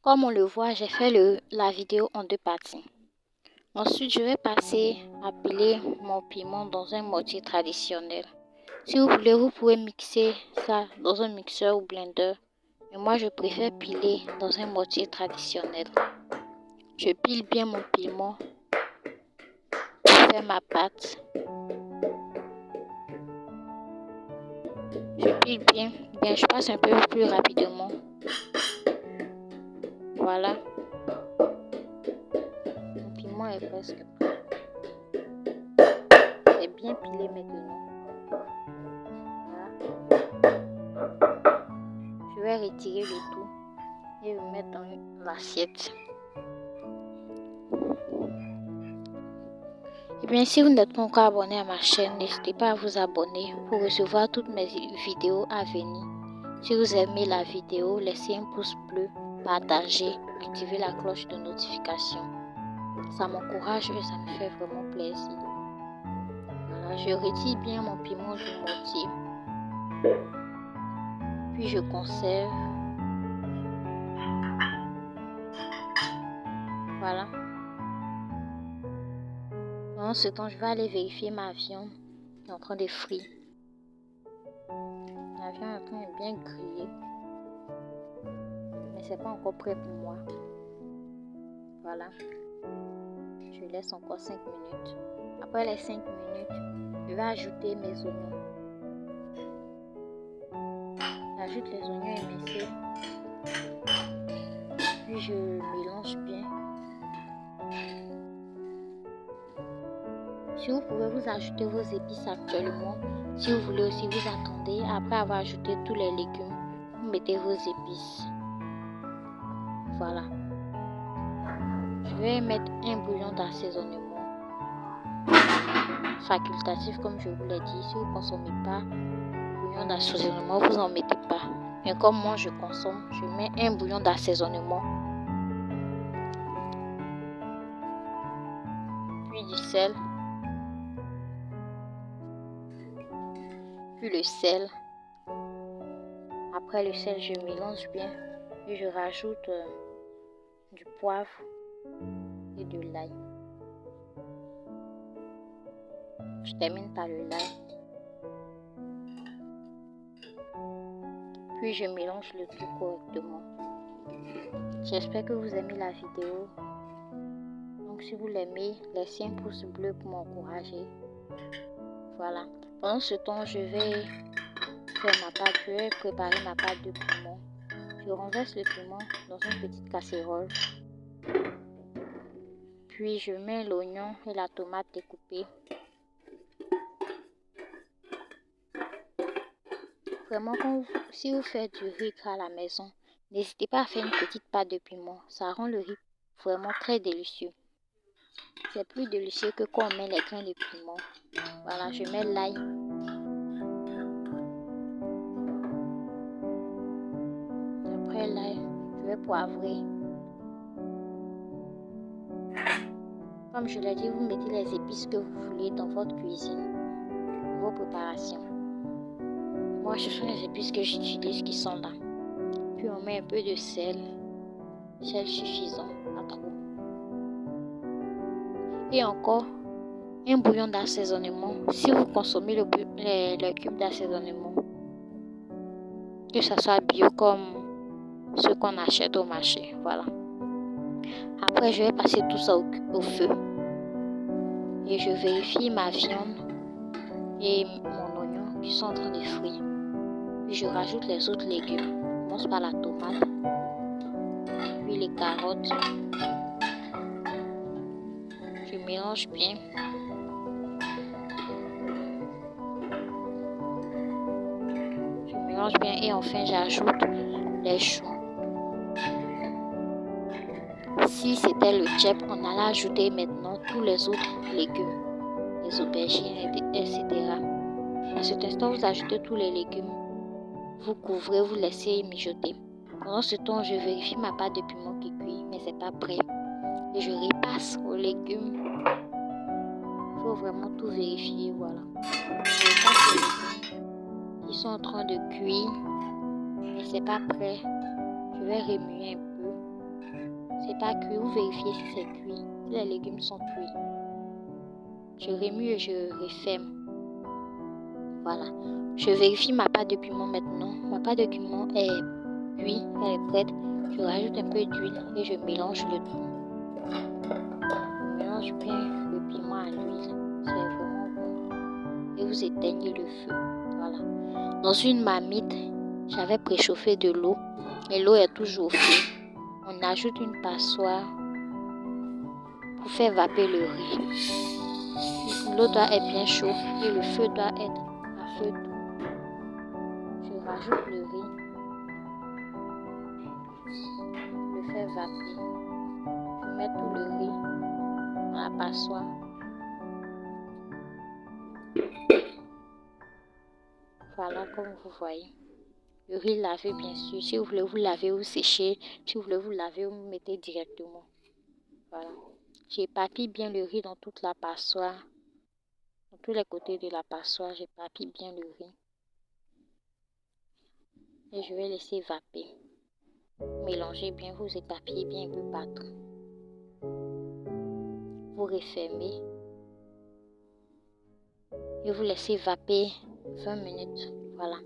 Comme on le voit, j'ai fait la vidéo en deux parties. Ensuite, je vais passer à piler mon piment dans un mortier traditionnel. Si vous voulez, vous pouvez mixer ça dans un mixeur ou blender. Mais moi, je préfère piler dans un mortier traditionnel. Je pile bien mon piment pour faire ma pâte. Je pile bien, je passe un peu plus rapidement. Voilà. Mon piment est presque prêt. C'est bien pilé maintenant. Voilà. Je vais retirer le tout et le mettre dans l'assiette. Et bien, si vous n'êtes pas encore abonné à ma chaîne, n'hésitez pas à vous abonner pour recevoir toutes mes vidéos à venir. Si vous aimez la vidéo, laissez un pouce bleu, partagez, activez la cloche de notification. Ça m'encourage et ça me fait vraiment plaisir. Voilà, je retire bien mon piment du mortier. Puis je conserve. Voilà. Pendant ce temps, je vais aller vérifier ma viande qui est en train de frire. La viande est en train de bien griller. Mais c'est pas encore prêt pour moi. Voilà. Je laisse encore 5 minutes. Après les 5 minutes, je vais ajouter mes oignons. J'ajoute les oignons émincés. Puis je mélange bien. Si vous pouvez vous ajouter vos épices actuellement. Si vous voulez aussi, vous attendez. Après avoir ajouté tous les légumes, vous mettez vos épices. Voilà. Je vais mettre un bouillon d'assaisonnement facultatif comme je vous l'ai dit. Si vous ne consommez pas bouillon d'assaisonnement, vous n'en mettez pas. Mais comme moi je consomme, je mets un bouillon d'assaisonnement. Puis du sel. Puis le sel. Après le sel, je mélange bien. Et je rajoute du poivre et de l'ail. Je termine par le l'ail. Puis je mélange le tout correctement. J'espère que vous aimez la vidéo. Donc si vous l'aimez, laissez un pouce bleu pour m'encourager. Voilà. Pendant ce temps, je vais faire ma pâte. Je vais préparer ma pâte de piment. Je renverse le piment dans une petite casserole. Puis je mets l'oignon et la tomate découpée. Vraiment, si vous faites du riz à la maison, n'hésitez pas à faire une petite pâte de piment. Ça rend le riz vraiment très délicieux. C'est plus délicieux que quand on met les grains de piment. Voilà, je mets l'ail. Après l'ail, je vais poivrer. Comme je l'ai dit, vous mettez les épices que vous voulez dans votre cuisine, vos préparations. Moi, ce sont les épices que j'utilise qui sont là. Puis on met un peu de sel suffisant, pas trop. Et encore, un bouillon d'assaisonnement. Si vous consommez le cube d'assaisonnement, que ce soit bio comme ceux qu'on achète au marché, voilà. Après, je vais passer tout ça au feu. Et je vérifie ma viande et mon oignon qui sont en train de frire. Puis je rajoute les autres légumes. Je commence par la tomate, puis les carottes. Je mélange bien. Et enfin j'ajoute les choux. Si c'était le tchèp, on allait ajouter maintenant tous les autres légumes, les aubergines, etc. À cet instant, vous ajoutez tous les légumes, vous couvrez, vous laissez mijoter. Pendant ce temps, je vérifie ma pâte de piment qui cuit, mais c'est pas prêt. Et je repasse aux légumes. Il faut vraiment tout vérifier, voilà. Je repasse aux légumes. Ils sont en train de cuire, mais c'est pas prêt. Je vais remuer un peu. c'est pas cuit, vous vérifiez si c'est cuit, si les légumes sont cuits. Je remue et je referme. Voilà. Je vérifie ma pâte de piment maintenant. Ma pâte de piment est cuite, elle est prête. Je rajoute un peu d'huile et je mélange le tout. Je mélange bien le piment à l'huile. C'est vraiment bon. Et vous éteignez le feu. Voilà. Dans une marmite, j'avais préchauffé de l'eau et l'eau est toujours chauffée. On ajoute une passoire pour faire vaper le riz. L'eau doit être bien chaude et le feu doit être à feu doux. Je rajoute le riz, le fais vaper. Je mets tout le riz dans la passoire. Voilà, comme vous voyez. Le riz lavé, bien sûr. Si vous voulez vous laver ou sécher, si vous voulez vous laver, vous mettez directement. Voilà. J'éparpille bien le riz dans toute la passoire. Dans tous les côtés de la passoire, j'éparpille bien le riz. Et je vais laisser vaper. Mélangez bien, vous éparpillez bien un peu partout. Vous refermez. Et vous laissez vaper 20 minutes. Voilà.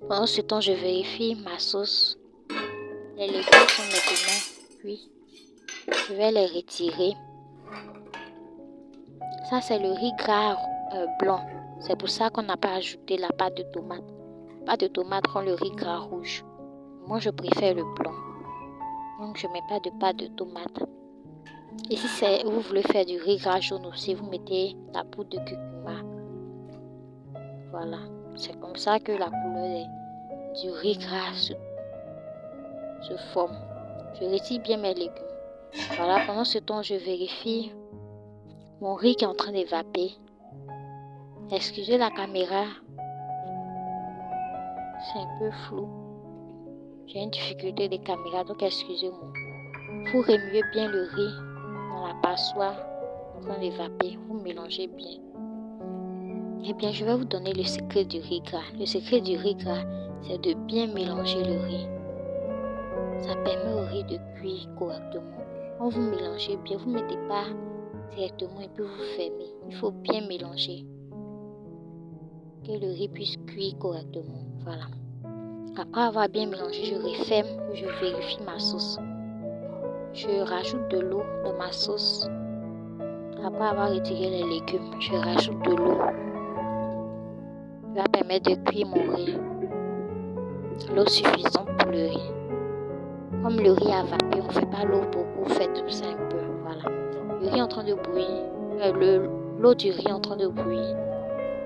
Pendant ce temps, je vérifie ma sauce. Les légumes sont maintenant cuits. Je vais les retirer. Ça, c'est le riz gras blanc. C'est pour ça qu'on n'a pas ajouté la pâte de tomate. La pâte de tomate rend le riz gras rouge. Moi, je préfère le blanc. Donc, je ne mets pas de pâte de tomate. Et si vous voulez faire du riz gras jaune aussi, vous mettez la poudre de curcuma. Voilà. C'est comme ça que la couleur du riz gras se forme. Je retire bien mes légumes. Voilà. Pendant ce temps, je vérifie mon riz qui est en train d'évaporer. Excusez la caméra. C'est un peu flou. J'ai une difficulté de caméra, donc excusez-moi. Vous remuez bien le riz dans la passoire en train d'évaporer. Vous mélangez bien. Eh bien, je vais vous donner le secret du riz gras. Le secret du riz gras, c'est de bien mélanger le riz. Ça permet au riz de cuire correctement. Quand vous mélangez bien, vous ne mettez pas directement et puis vous fermez. Il faut bien mélanger. Que le riz puisse cuire correctement. Voilà. Après avoir bien mélangé, je referme et je vérifie ma sauce. Je rajoute de l'eau dans ma sauce. Après avoir retiré les légumes, je rajoute de l'eau. Ça va permettre de cuire mon riz. L'eau suffisante pour le riz. Comme le riz a vapé, on ne fait pas l'eau beaucoup, faites tout ça un peu. Voilà. Le riz en train de bouillir. L'eau du riz en train de bouillir.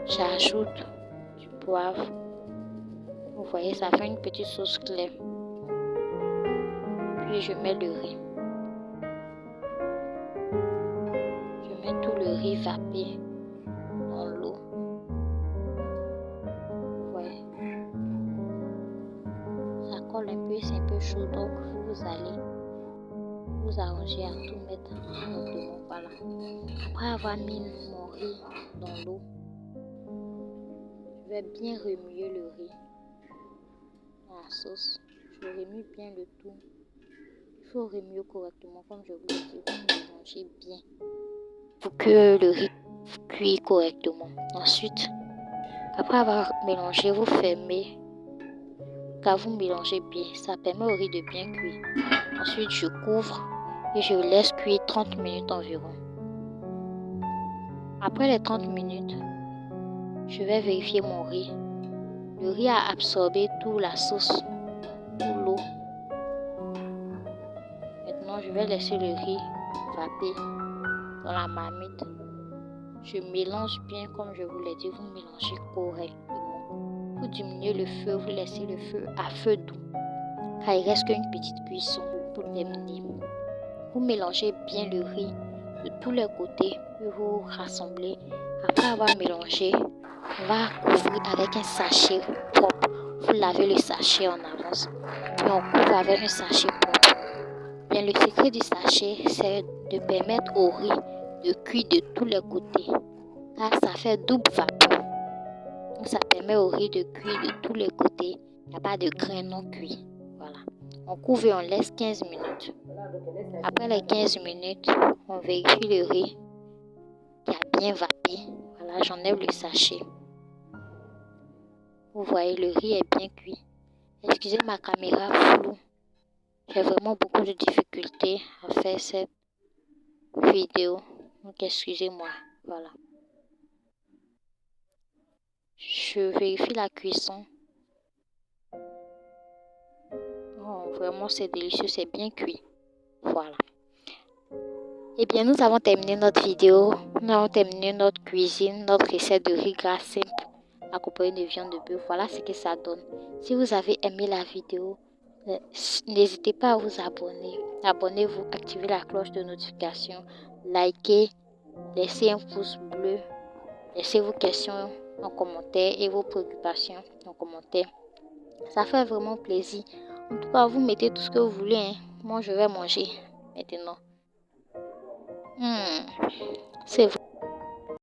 J'ajoute du poivre. Vous voyez, ça fait une petite sauce claire. Puis je mets le riz. Je mets tout le riz vapé dans l'eau. Vous voyez. Ça colle un peu, c'est un peu chaud, donc vous allez vous arranger à tout mettre lentement. Voilà. Après avoir mis mon riz dans l'eau, je vais bien remuer le riz dans la sauce. Je remue bien le tout. Il faut remuer correctement, comme je vous l'ai dit, vous mélangez bien pour que le riz cuise correctement. Ensuite, après avoir mélangé, vous fermez. Car vous mélangez bien, ça permet au riz de bien cuire. Ensuite, je couvre et je laisse cuire 30 minutes environ. Après les 30 minutes, je vais vérifier mon riz. Le riz a absorbé toute la sauce, toute l'eau. Maintenant, je vais laisser le riz vaper dans la marmite. Je mélange bien, comme je vous l'ai dit, vous mélangez correctement. Vous diminuez le feu, vous laissez le feu à feu doux. Car il reste qu'une petite cuisson pour terminer. Vous mélangez bien le riz de tous les côtés, puis vous rassemblez. Après avoir mélangé, on va couvrir avec un sachet propre. Vous lavez le sachet en avance, puis on couvre avec un sachet propre. Bien, le secret du sachet, c'est de permettre au riz de cuire de tous les côtés, car ça fait double vapeur. Donc ça permet au riz de cuire de tous les côtés. Il n'y a pas de grains non cuits. Voilà. On couvre et on laisse 15 minutes. Après les 15 minutes, on vérifie le riz qui a bien vapé. Voilà, j'enlève le sachet. Vous voyez, le riz est bien cuit. Excusez ma caméra floue. J'ai vraiment beaucoup de difficultés à faire cette vidéo. Donc, excusez-moi. Voilà. Je vérifie la cuisson. Oh, vraiment, c'est délicieux. C'est bien cuit. Voilà. Eh bien, nous avons terminé notre vidéo. Nous avons terminé notre cuisine, notre recette de riz gras simple accompagné de viande de bœuf. Voilà ce que ça donne. Si vous avez aimé la vidéo, n'hésitez pas à vous abonner. Abonnez-vous, activez la cloche de notification, likez, laissez un pouce bleu, laissez vos questions en commentaire et vos préoccupations en commentaire. Ça fait vraiment plaisir. En tout cas, vous mettez tout ce que vous voulez. Hein. Moi, je vais manger maintenant. C'est